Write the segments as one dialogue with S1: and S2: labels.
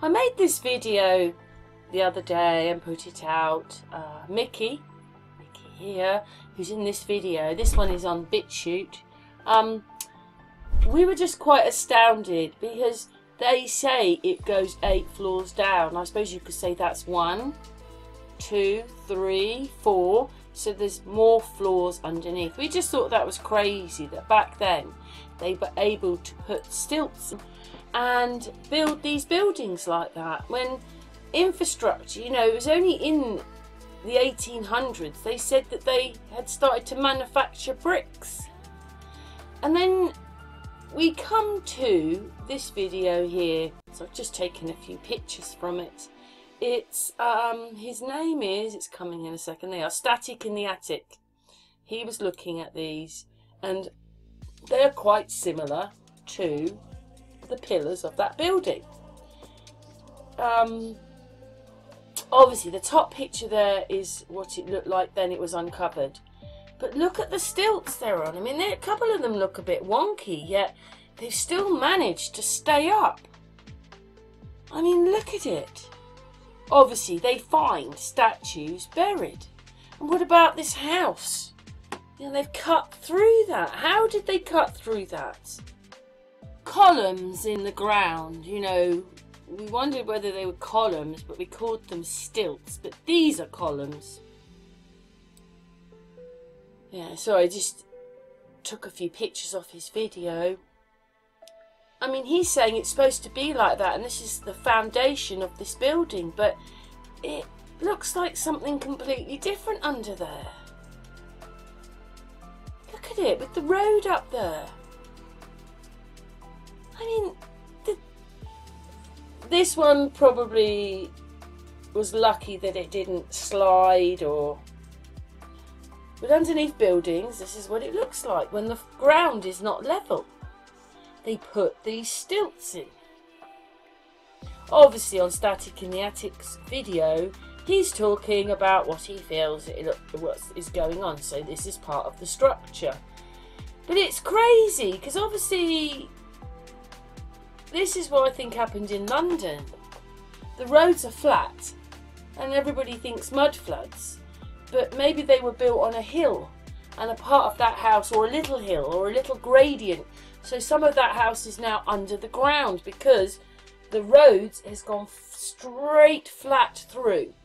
S1: I made this video the other day and put it out. Mickey here, who's in this video, this one is on BitChute. We were just quite astounded because they say it goes 8 floors down. I suppose you could say that's 1, 2, 3, 4. So there's more floors underneath. We just thought that was crazy that back then they were able to put stilts and build these buildings like that. When infrastructure, you know, it was only in the 1800s they said that they had started to manufacture bricks. And then we come to this video here. So I've just taken a few pictures from it. It's his name is, it's coming in a second, they are Static in the Attic. He was looking at these and they're quite similar to the pillars of that building. Obviously the top picture there is what it looked like then it was uncovered. But look at the stilts they're on. I mean, a couple of them look a bit wonky, yet they've still managed to stay up. I mean, look at it. Obviously, they find statues buried. And what about this house? You know, they've cut through that. How did they cut through that? Columns in the ground, you know. We wondered whether they were columns, but we called them stilts. But these are columns. Yeah, so I just took a few pictures of his video. I mean, he's saying it's supposed to be like that, and this is the foundation of this building, but it looks like something completely different under there. Look at it, with the road up there. I mean, this one probably was lucky that it didn't slide or... But underneath buildings, this is what it looks like when the ground is not level. They put these stilts in. Obviously on Static in the Attic's video, he's talking about what he feels what is going on. So this is part of the structure. But it's crazy because obviously this is what I think happened in London. The roads are flat and everybody thinks mud floods. But maybe they were built on a hill and a part of that house, or a little hill or a little gradient. So some of that house is now under the ground because the road has gone straight flat through.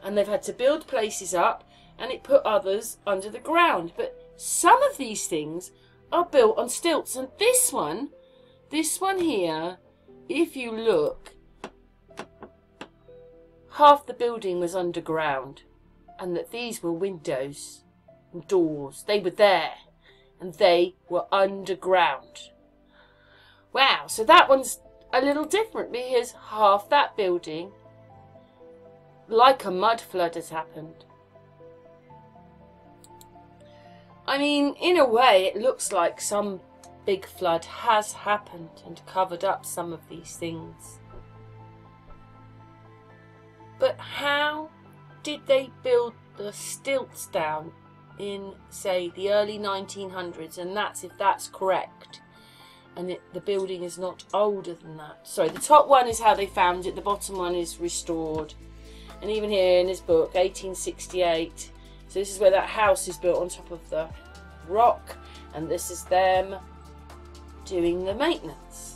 S1: And they've had to build places up and it put others under the ground. But some of these things are built on stilts. And this one here, if you look, half the building was underground. And that these were windows and doors. They were there. And they were underground. Wow, so that one's a little different because half that building, like a mud flood, has happened. I mean, in a way, it looks like some big flood has happened and covered up some of these things. But how did they build the stilts down in, say, the early 1900s? And that's if that's correct. And the building is not older than that. Sorry, the top one is how they found it. The bottom one is restored. And even here in his book, 1868. So this is where that house is built on top of the rock. And this is them doing the maintenance.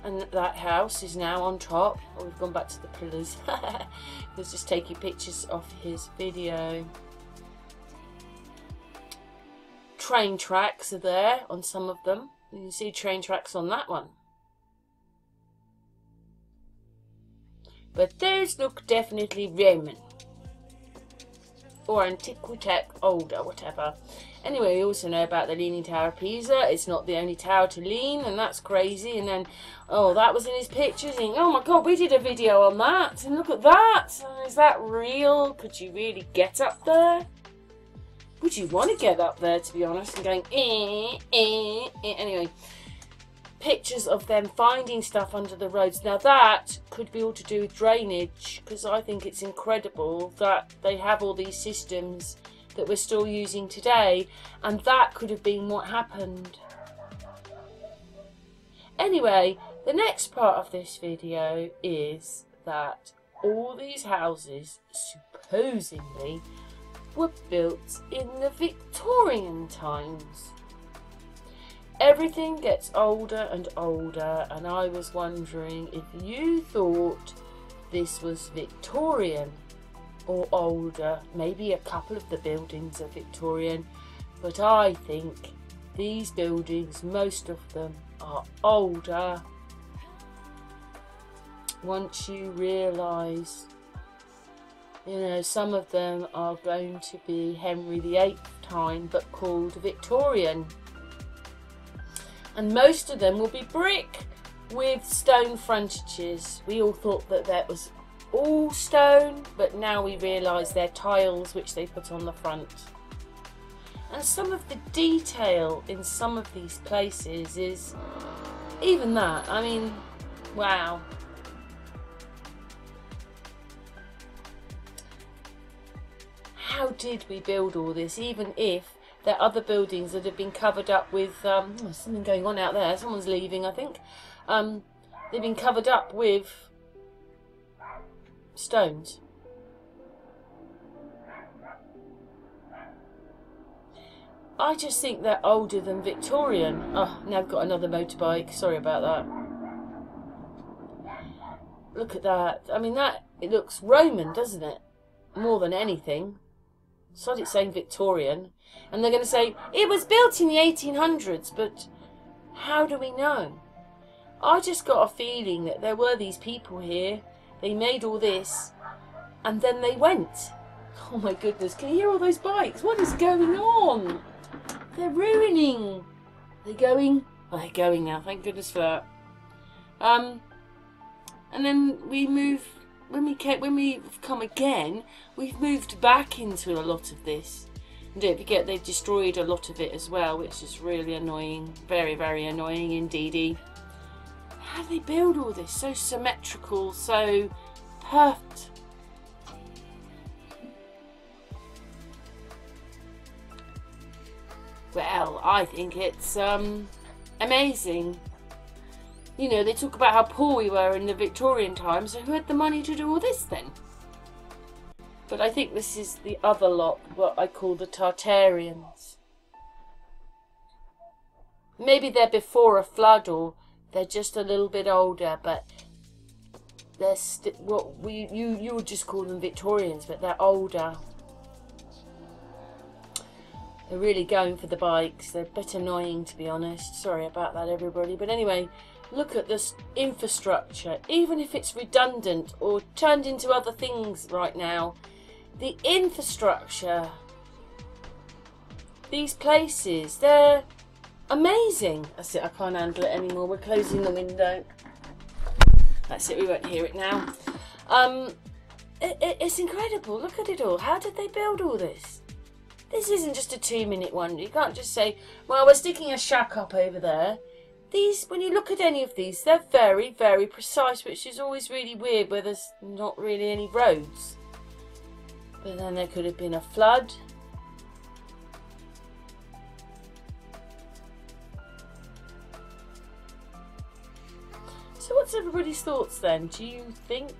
S1: And that house is now on top. Oh, we've gone back to the pillars. Let's just taking pictures of his video. Train tracks are there on some of them. You can see train tracks on that one. But those look definitely Roman. Or Antiquitech, older, whatever. Anyway, we also know about the Leaning Tower of Pisa. It's not the only tower to lean, and that's crazy. And then, oh, that was in his pictures. And, oh my God, we did a video on that. And look at that. Is that real? Could you really get up there? Would you want to get up there, to be honest? And going, Anyway, pictures of them finding stuff under the roads. Now that could be all to do with drainage, because I think it's incredible that they have all these systems that we're still using today, and that could have been what happened. Anyway, the next part of this video is that all these houses supposedly were built in the Victorian times. Everything gets older and older, and I was wondering if you thought this was Victorian or older. Maybe a couple of the buildings are Victorian, but I think these buildings, most of them, are older. Once you realise, you know, some of them are going to be Henry VIII time, but called Victorian. And most of them will be brick with stone frontages. We all thought that that was all stone, but now we realise they're tiles which they put on the front. And some of the detail in some of these places is even that. I mean, wow. How did we build all this, even if there are other buildings that have been covered up with there's something going on out there, someone's leaving I think. They've been covered up with stones. I just think they're older than Victorian. Oh, now I've got another motorbike, sorry about that. Look at that. I mean, that, it looks Roman, doesn't it? More than anything. Sod it saying Victorian. And they're going to say, it was built in the 1800s, but how do we know? I just got a feeling that there were these people here, they made all this, and then they went. Oh my goodness, can you hear all those bikes? What is going on? They're ruining. They're going? Oh, they're going now, thank goodness for that. And then we move, when we've come again, we've moved back into a lot of this. And don't forget, they've destroyed a lot of it as well, which is really annoying. Very, very annoying indeedy. How do they build all this? So symmetrical, so perfect. Well, I think it's amazing. You know, they talk about how poor we were in the Victorian times, so who had the money to do all this then? But I think this is the other lot, what I call the Tartarians. Maybe they're before a flood, or they're just a little bit older, but they're what you would just call them Victorians, but they're older. They're really going for the bikes. They're a bit annoying, to be honest. Sorry about that, everybody. But anyway, look at this infrastructure. Even if it's redundant or turned into other things right now, the infrastructure, these places, they're amazing. That's it, I can't handle it anymore. We're closing the window. That's it, we won't hear it now. It's incredible. Look at it all. How did they build all this? This isn't just a 2-minute wonder. You can't just say, well, we're sticking a shack up over there. These, when you look at any of these, they're very, very precise, which is always really weird where there's not really any roads. But then there could have been a flood. So what's everybody's thoughts then? Do you think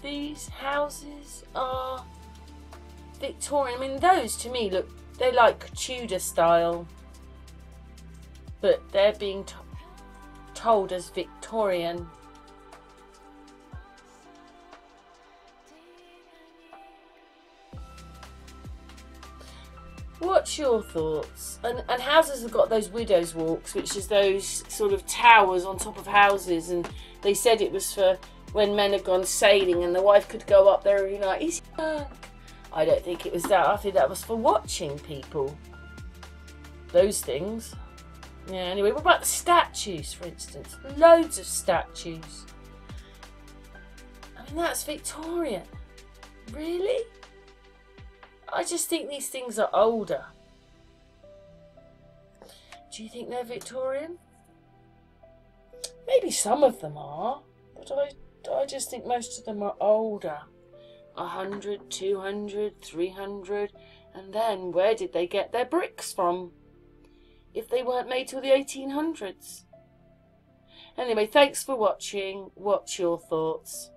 S1: these houses are Victorian? I mean, those to me look, they like Tudor style, but they're being told as Victorian. What's your thoughts? And houses have got those widow's walks, which is those sort of towers on top of houses, and they said it was for when men had gone sailing and the wife could go up there and be like, is he back? I don't think it was that. I think that was for watching people. Those things. Yeah, anyway, what about the statues, for instance? Loads of statues. I mean, that's Victorian. Really? I just think these things are older. Do you think they're Victorian? Maybe some of them are, but I just think most of them are older. 100, 200, 300, And then where did they get their bricks from? If they weren't made till the 1800s. Anyway, thanks for watching. What's your thoughts?